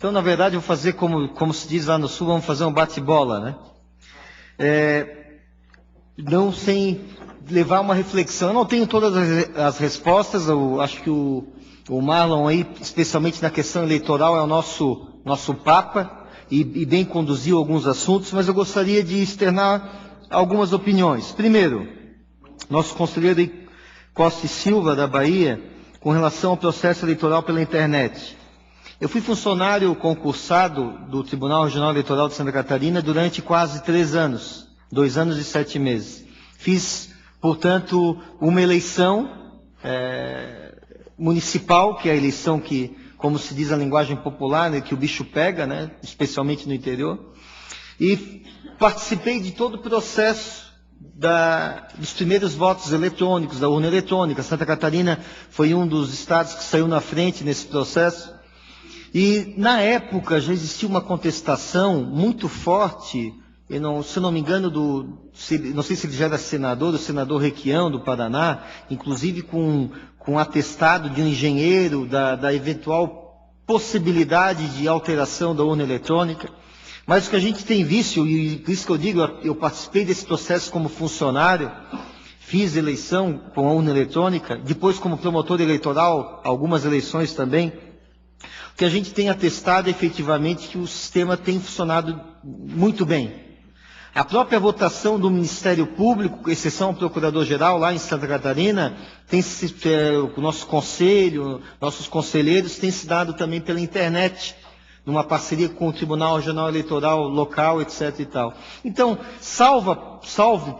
Então, na verdade, eu vou fazer como se diz lá no Sul, vamos fazer um bate-bola, né? Não sem levar uma reflexão. Eu não tenho todas as respostas, eu acho que o Marlon aí, especialmente na questão eleitoral, é o nosso papa e bem conduziu alguns assuntos, mas eu gostaria de externar algumas opiniões. Primeiro, nosso conselheiro Costa e Silva, da Bahia, com relação ao processo eleitoral pela internet. Eu fui funcionário concursado do Tribunal Regional Eleitoral de Santa Catarina durante quase 3 anos, 2 anos e 7 meses. Fiz, portanto, uma eleição municipal, que é a eleição que, como se diz a linguagem popular, né, que o bicho pega, né, especialmente no interior, e participei de todo o processo dos primeiros votos eletrônicos, da urna eletrônica. Santa Catarina foi um dos estados que saiu na frente nesse processo. E, na época, já existia uma contestação muito forte, se eu não me engano, não sei se ele já era senador, o senador Requião, do Paraná, inclusive com atestado de um engenheiro da eventual possibilidade de alteração da urna eletrônica. Mas o que a gente tem visto, e por isso que eu digo, eu participei desse processo como funcionário, fiz eleição com a urna eletrônica, depois como promotor eleitoral, algumas eleições também. O que a gente tem atestado efetivamente que o sistema tem funcionado muito bem. A própria votação do Ministério Público, com exceção ao Procurador-Geral lá em Santa Catarina, o nosso conselho, nossos conselheiros têm se dado também pela internet, numa parceria com o Tribunal Regional Eleitoral local, etc. e tal. Então, salvo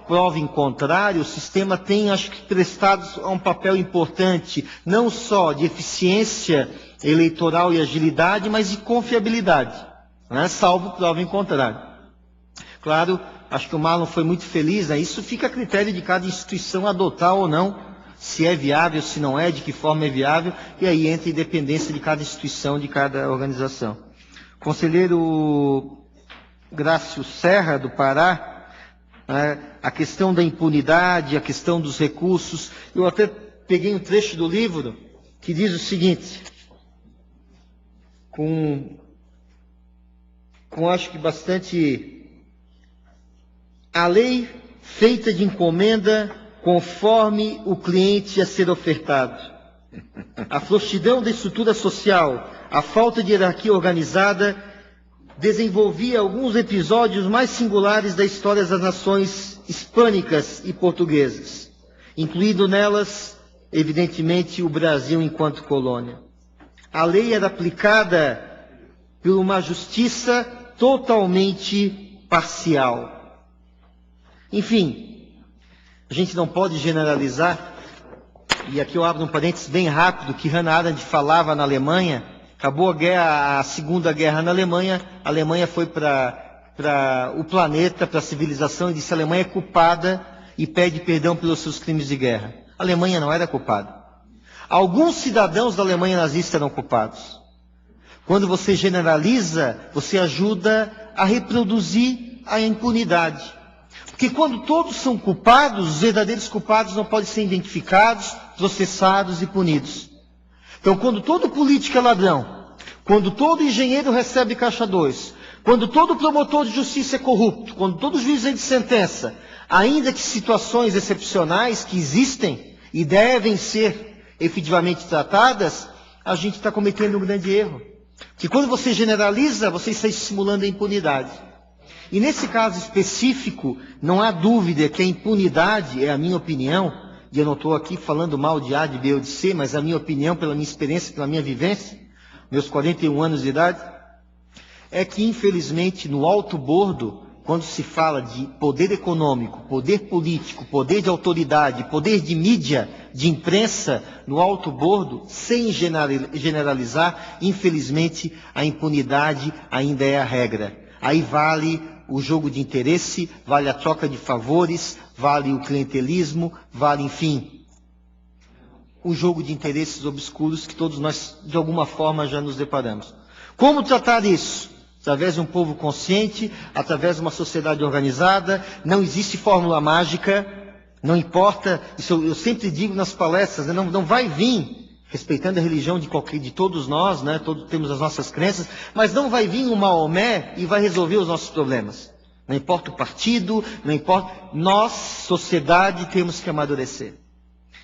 prova em contrário, o sistema tem, acho que, prestado um papel importante, não só de eficiência eleitoral e agilidade, mas de confiabilidade, né? Salvo prova em contrário. Claro, acho que o Marlon foi muito feliz, né? Isso fica a critério de cada instituição adotar ou não, se é viável, se não é, de que forma é viável, e aí entra a independência de cada instituição, de cada organização. Conselheiro Grácio Serra, do Pará, a questão da impunidade, a questão dos recursos. Eu até peguei um trecho do livro que diz o seguinte, com acho que bastante... A lei feita de encomenda conforme o cliente a ser ofertado. A frouxidão da estrutura social, a falta de hierarquia organizada, desenvolvia alguns episódios mais singulares da história das nações hispânicas e portuguesas, incluindo nelas, evidentemente, o Brasil enquanto colônia. A lei era aplicada por uma justiça totalmente parcial. Enfim, a gente não pode generalizar, e aqui eu abro um parênteses bem rápido, que Hannah Arendt falava na Alemanha. Acabou a Segunda Guerra na Alemanha, a Alemanha foi para o planeta, para a civilização, e disse: a Alemanha é culpada e pede perdão pelos seus crimes de guerra. A Alemanha não era culpada. Alguns cidadãos da Alemanha nazista eram culpados. Quando você generaliza, você ajuda a reproduzir a impunidade. Porque quando todos são culpados, os verdadeiros culpados não podem ser identificados, processados e punidos. Então, quando todo político é ladrão, quando todo engenheiro recebe caixa 2, quando todo promotor de justiça é corrupto, quando todo juiz é de sentença, ainda que situações excepcionais que existem e devem ser efetivamente tratadas, a gente está cometendo um grande erro. Porque quando você generaliza, você está estimulando a impunidade. E nesse caso específico, não há dúvida que a impunidade, é a minha opinião, e eu não estou aqui falando mal de A, de B ou de C, mas a minha opinião, pela minha experiência, pela minha vivência, meus 41 anos de idade, é que infelizmente no alto bordo, quando se fala de poder econômico, poder político, poder de autoridade, poder de mídia, de imprensa, no alto bordo, sem generalizar, infelizmente a impunidade ainda é a regra. Aí vale o jogo de interesse, vale a troca de favores, vale o clientelismo, vale, enfim, o jogo de interesses obscuros que todos nós, de alguma forma, já nos deparamos. Como tratar isso? Através de um povo consciente, através de uma sociedade organizada. Não existe fórmula mágica, não importa, isso eu sempre digo nas palestras, né? Não vai vir respeitando a religião de todos nós, né? Todos temos as nossas crenças, mas não vai vir um Maomé e vai resolver os nossos problemas. Não importa o partido, não importa. Nós, sociedade, temos que amadurecer.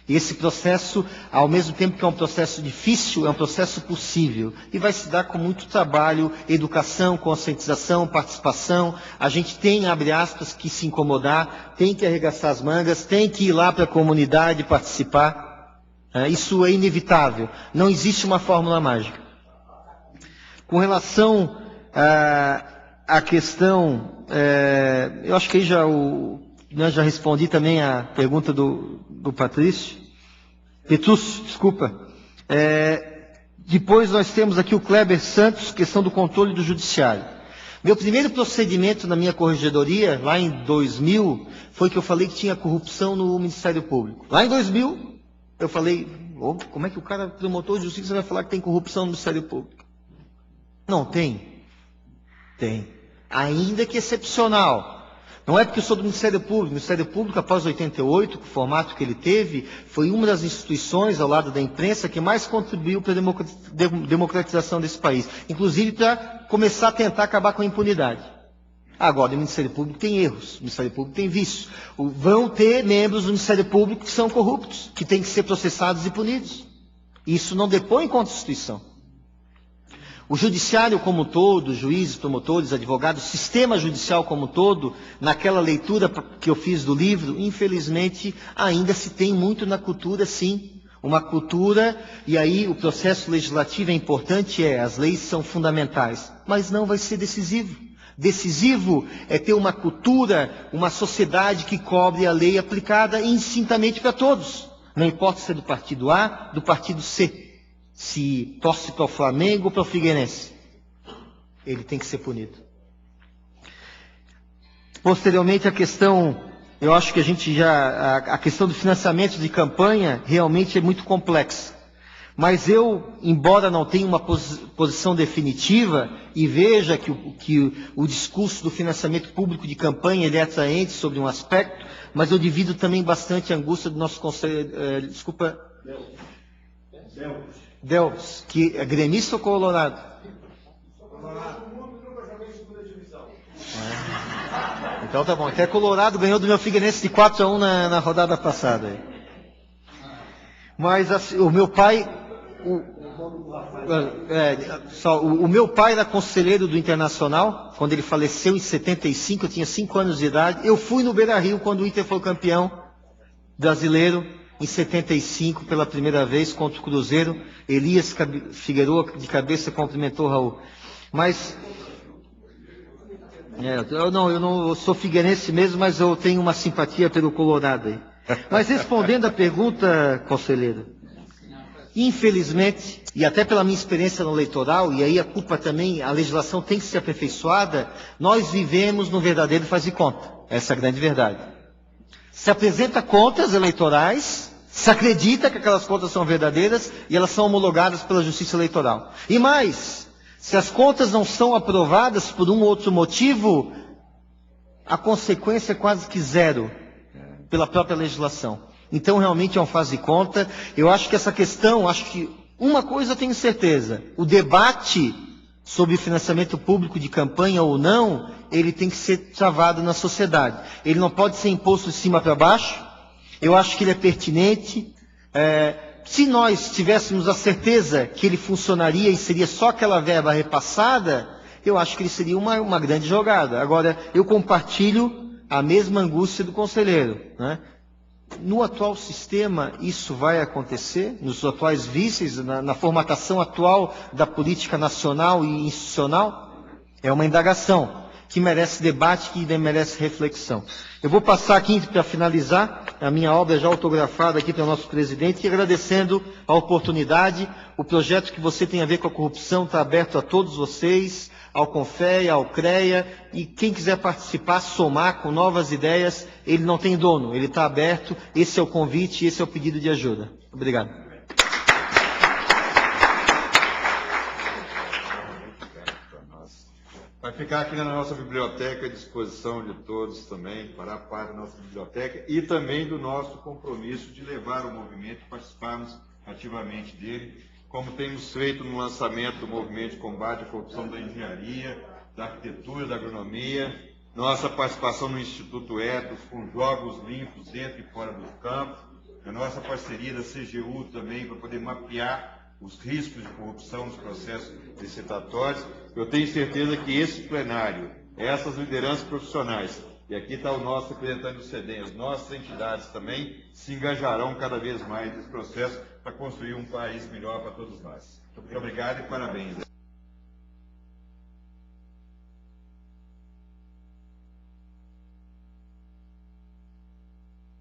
E esse processo, ao mesmo tempo que é um processo difícil, é um processo possível. E vai se dar com muito trabalho, educação, conscientização, participação. A gente tem, abre aspas, que se incomodar, tem que arregaçar as mangas, tem que ir lá para a comunidade participar. Isso é inevitável. Não existe uma fórmula mágica. Com relação à questão, eu acho que aí já respondi também a pergunta do Patrício. Petrúcio, desculpa. Depois nós temos aqui o Kleber Santos, questão do controle do judiciário. Meu primeiro procedimento na minha corregedoria, lá em 2000, foi que eu falei que tinha corrupção no Ministério Público. Lá em 2000, eu falei, como é que o cara, promotor de justiça, vai falar que tem corrupção no Ministério Público? Não, tem. Tem. Ainda que excepcional. Não é porque eu sou do Ministério Público. O Ministério Público, após 88, o formato que ele teve, foi uma das instituições, ao lado da imprensa, que mais contribuiu para a democratização desse país. Inclusive para começar a tentar acabar com a impunidade. Agora, o Ministério Público tem erros, o Ministério Público tem vícios. Vão ter membros do Ministério Público que são corruptos, que têm que ser processados e punidos. Isso não depõe contra a instituição. O judiciário como um todo, juízes, promotores, advogados, sistema judicial como um todo, naquela leitura que eu fiz do livro, infelizmente, ainda se tem muito na cultura, sim. Uma cultura, e aí o processo legislativo é importante, as leis são fundamentais, mas não vai ser decisivo. Decisivo é ter uma cultura, uma sociedade que cobre a lei aplicada indistintamente para todos. Não importa se é do partido A, do partido C. Se torce para o Flamengo ou para o Figueirense, ele tem que ser punido. Posteriormente, a questão, eu acho que a questão do financiamento de campanha realmente é muito complexa. Mas eu, embora não tenha uma posição definitiva, e veja que o discurso do financiamento público de campanha ele é atraente sobre um aspecto, mas eu divido também bastante a angústia do nosso conselho, Delves, que é gremista ou colorado? Então tá bom. Até Colorado ganhou do meu Figueirense de 4-1 na rodada passada. Mas assim, o meu pai... O meu pai era conselheiro do Internacional, quando ele faleceu em 75, eu tinha 5 anos de idade. Eu fui no Beira-Rio quando o Inter foi campeão brasileiro, em 75, pela primeira vez, contra o Cruzeiro. Elias Figueroa, de cabeça, cumprimentou o Raul. Mas, eu sou figueirense mesmo, mas eu tenho uma simpatia pelo Colorado aí. Mas respondendo à pergunta, conselheiro, infelizmente, e até pela minha experiência no eleitoral, e aí a culpa também, a legislação tem que ser aperfeiçoada, nós vivemos no verdadeiro faz de conta. Essa é a grande verdade. Se apresenta contas eleitorais, se acredita que aquelas contas são verdadeiras e elas são homologadas pela Justiça Eleitoral. E mais, se as contas não são aprovadas por um ou outro motivo, a consequência é quase que zero, pela própria legislação. Então, realmente é um faz de conta. Eu acho que essa questão, uma coisa eu tenho certeza, o debate sobre financiamento público de campanha ou não, ele tem que ser travado na sociedade. Ele não pode ser imposto de cima para baixo. Eu acho que ele é pertinente. Se nós tivéssemos a certeza que ele funcionaria e seria só aquela verba repassada, eu acho que ele seria uma grande jogada. Agora, eu compartilho a mesma angústia do conselheiro, né? No atual sistema, isso vai acontecer, nos atuais vícios, na formatação atual da política nacional e institucional? É uma indagação que merece debate, que merece reflexão. Eu vou passar aqui, para finalizar, a minha obra já autografada aqui para o nosso presidente, e agradecendo a oportunidade. O projeto que você tem a ver com a corrupção está aberto a todos vocês, ao CONFEA, ao CREA, e quem quiser participar, somar com novas ideias, ele não tem dono, ele está aberto. Esse é o convite, esse é o pedido de ajuda. Obrigado. Vai ficar aqui na nossa biblioteca à disposição de todos também, para parte da nossa biblioteca e também do nosso compromisso de levar o movimento e participarmos ativamente dele, como temos feito no lançamento do movimento de combate à corrupção da engenharia, da arquitetura, da agronomia, nossa participação no Instituto Etos, com jogos limpos dentro e fora dos campos, a nossa parceria da CGU também, para poder mapear os riscos de corrupção nos processos licitatórios. Eu tenho certeza que esse plenário, essas lideranças profissionais, e aqui está o nosso representante do CEDEM, as nossas entidades também se engajarão cada vez mais nesse processo para construir um país melhor para todos nós. Muito obrigado e parabéns.